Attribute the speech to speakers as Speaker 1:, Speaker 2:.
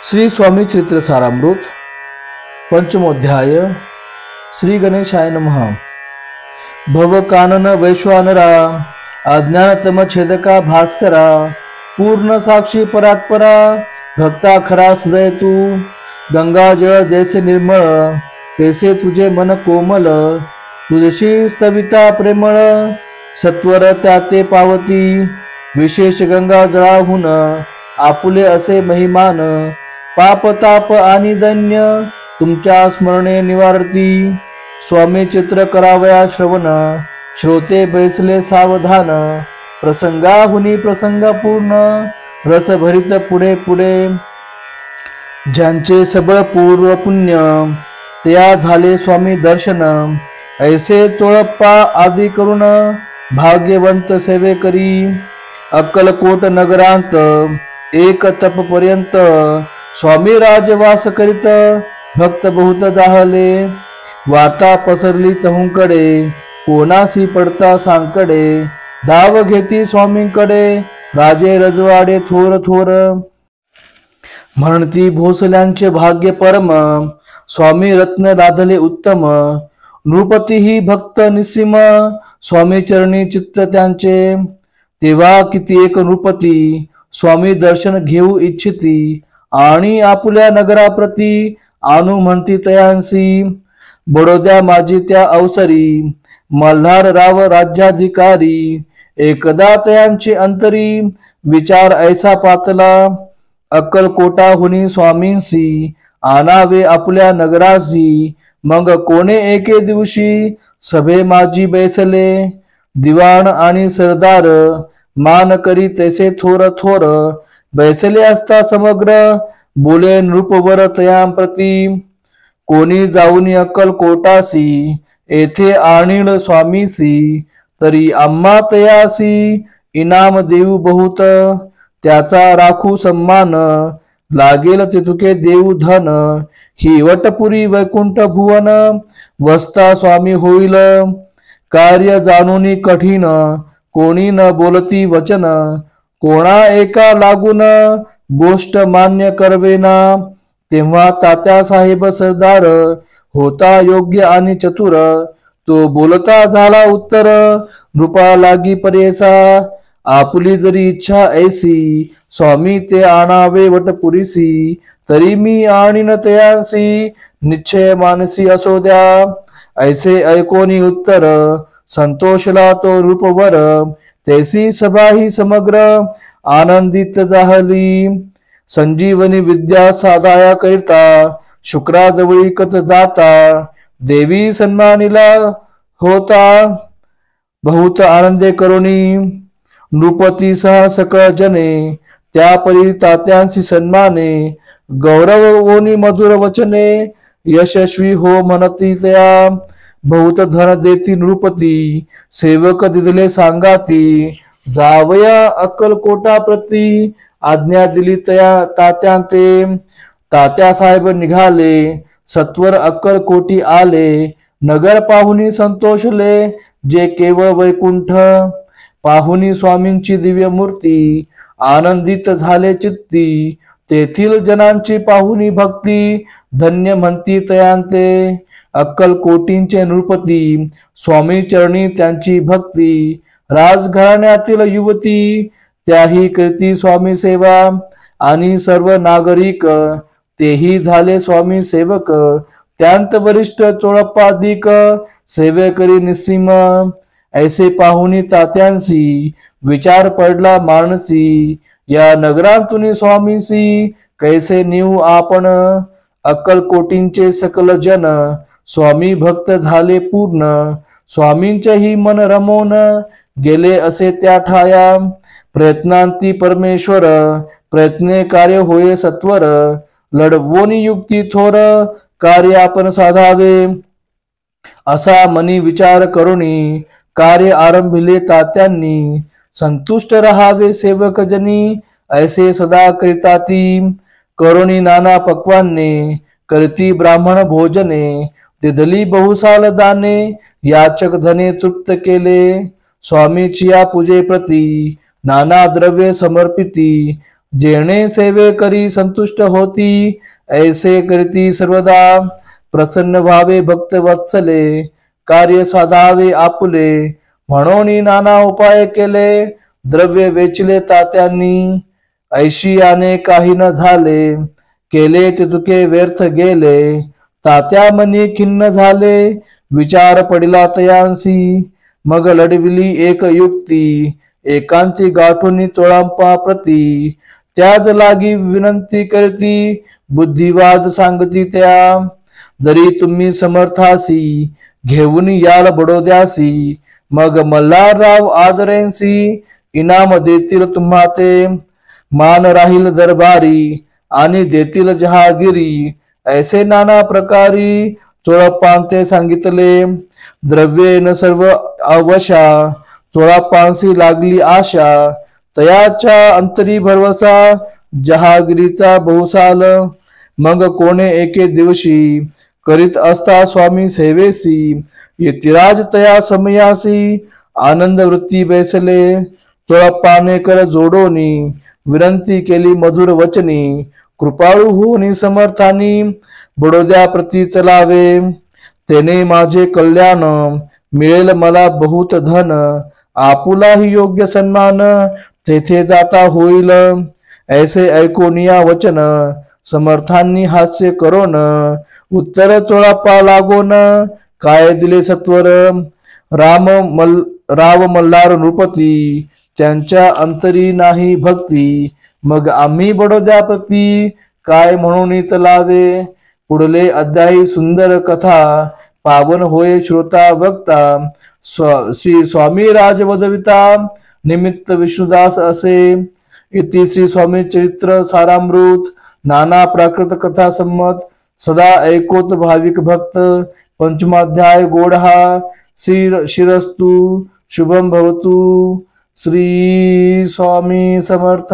Speaker 1: श्री स्वामी चरित्र सारामृत पंचमोध्याय। श्री गणेशाय नमः। भव कानन वैश्वानरा अज्ञानतम छेदका भास्करा पूर्ण साक्षी परात्परा भक्ता खरा सदय तू गंगा जळ जैसे निर्मळ तैसे तुझे मन कोमल तुझशी स्तविता प्रेमळ सत्वर त्याते पावती विशेष गंगा जळाहून आपुले असे महिमान पाप ताप आणि दैन्य तुमच्या स्मरणे निवारती स्वामी चित्र करावया श्रवण श्रोते बैसले सावधान प्रसंगाहुनी प्रसंग पूर्ण रस भरित पुढे पुढे ज्यांचे सबळ पूर्व पुण्य त्या झाले स्वामी दर्शन ऐसे तोळप्पा आदी करून भाग्यवंत सेवे करी अक्कलकोट नगरांत एक तप पर्यंत स्वामी राजवास करीत भक्त बहुत जाहले वार्ता पसरली चहूकडे कोणासी पडता सांकडे धाव घेती स्वामींकडे राजे रजवाडे थोर थोर म्हणती भोसल्यांचे भाग्य परम स्वामी रत्न लाधले उत्तम नृपती ही भक्त निस्सीम स्वामी चरणी चित्त त्यांचे तेव्हा किती एक नृपती स्वामी दर्शन घेऊ इच्छिती आणि आपुल्या नगराप्रती आणू म्हणती तयांसी बडोद्या माझी त्या अवसरी मल्हार राव राज्याधिकारी एकदा तयांची अंतरी विचार ऐसा पातला अक्कलकोटाहुनी स्वामींसी आणावे आपल्या नगरासी मग कोणे एके दिवशी सभे माझी बैसले दिवाण आणि सरदार मान करी तैसे थोर थोर बैसले असता समग्र बोले नृपवर तयांप्रती कोणी जाऊन अक्कलकोटासी येथे आणील स्वामीसी तरी आम्हा तयासी इनाम देऊ बहुत त्याचा राखू सम्मान लागेल तितुके देऊ धन ही वटपुरी वैकुंठ भुवन वस्ता स्वामी होईल कार्य जाणून कठीण कोणी न बोलती वचन कोणा एका लागून गोष्ट मान्य करवेना तेव्हा तात्या साहेब सरदार होता योग्य आणि चतुर तो बोलता झाला उत्तर नृपा लागी परेसा आपुली जरी इच्छा ऐसी स्वामी ते आणावे वटपुरीसी तरी मी आणीन तयांसी निश्चय मानसी असो द्या ऐसे ऐकोनी उत्तर संतोषला तो रूपवर तैसी सभा ही समग्र आनंदित जाहली संजीवनी विद्या साधाया करिता शुक्राजवळीकच जाता देवी सन्मानिला होता बहुत आनंदे करुणी नृपती सह सकळ जने त्यापरी तात्यांशी सन्माने गौरव ओनी मधुर वचने यशस्वी हो म्हणती त्या बहुत धन देती नृपती सेवक दिदले सांगाती जावया अक्कलकोटा प्रती आज्ञा दिली तया तात्यांते तात्या साहेब निघाले सत्वर अक्कलकोटी आले नगर पाहुनी संतोषले जे केवळ वैकुंठ पाहुनी स्वामींची दिव्य मूर्ती आनंदित झाले चित्ती तेथील जनांची पाहुनी भक्ती धन्य म्हणती तयांते अक्कलकोटींचे नृपती स्वामी चरणी त्यांची भक्ती राजघराण्यातील युवती त्याही करती स्वामी सेवा आणि सर्व नागरिक तेही झाले स्वामी सेवक त्यांत वरिष्ठ चोळप्पाधिक सेवेकरी निस्सीम ऐसे पाहुनी तात्यांसी विचार पडला मानसी या नगरांतून स्वामीसी कैसे नेऊ आपण अक्कलकोटींचे सकल जन स्वामी भक्त झाले पूर्ण स्वामींचेही मन रमवून गेले असे त्या ठाया प्रयत्नांती परमेश्वर प्रयत्ने कार्य होय सत्वर लढवोनी युक्ती थोर कार्य आपण साधावे असा मनी विचार करुणी कार्य आरंभिले तात्यांनी संतुष्ट रहावे सेवक जनी ऐसे सदा करिताती करुणी नाना पक्वाने करती ब्राह्मण भोजने तिदली बहुसाल दाने याचक धने तृप्त केले स्वामीची या पूजे प्रती नाना द्रव्ये समर्पिती जेणे सेवे करी संतुष्ट होती ऐसे करीती सर्वदा प्रसन्न व्हावे भक्त वत्सले कार्य साधावे आपुले म्हणून नाना उपाय केले द्रव्य वेचले तात्यांनी ऐशियाने काही न झाले केले ते तुके व्यर्थ गेले तात्या मनी खिन्न झाले विचार पडिला तयांसी मग लढविली एक युक्ती एकांती गाठोनी चोळांपा प्रती त्याच लागी विनंती करती बुद्धिवाद सांगती त्या जरी तुम्ही समर्थासी घेऊन याल बडोद्यासी मग मल्हारराव आदरेंसी इनाम देतील तुम्हा ते मान राहील दरबारी आणि देतील जहागिरी ऐसे नाना प्रकारी चोळप्पांते सांगितले द्रव्ये न सर्व अवशा चोळप्पांसी लागली आशा तयाच्या अंतरी भरवसा जहागिरीचा बहुसाल मग कोणे एके दिवशी करीत असता स्वामी सेवेसी यतिराज तया समयासी आनंद वृत्ती बैसले चोळप्पाने कर जोडोनी विनंती केली मधुर वचनी कृपाळू होनी समर्थानी बडोद्या प्रती चलावे तेने माझे कल्याण मिळेल मला बहुत धन आपुलाही योग्य सन्मान तेथे जाता होईल ऐसे ऐकोनिया वचन समर्थांनी हास्य करोन उत्तर चोळाप्पा लागोन काय दिले सत्वर राव मल्हार नृपती त्यांच्या अंतरी नाही भक्ती मग आम्ही बडोद्याप्रती काय म्हणून चलावे पुढले अध्यायी सुंदर कथा पावन होय श्रोता वक्ता श्री स्वामी राजवदविता निमित्त विष्णुदास असे इति श्री स्वामी चरित्र सारामृत नाना प्राकृत कथा संमत सदा ऐकोत भाविक भक्त पंचमाध्याय गोडहा शिरस्तु शुभम भवतु श्री स्वामी समर्थ।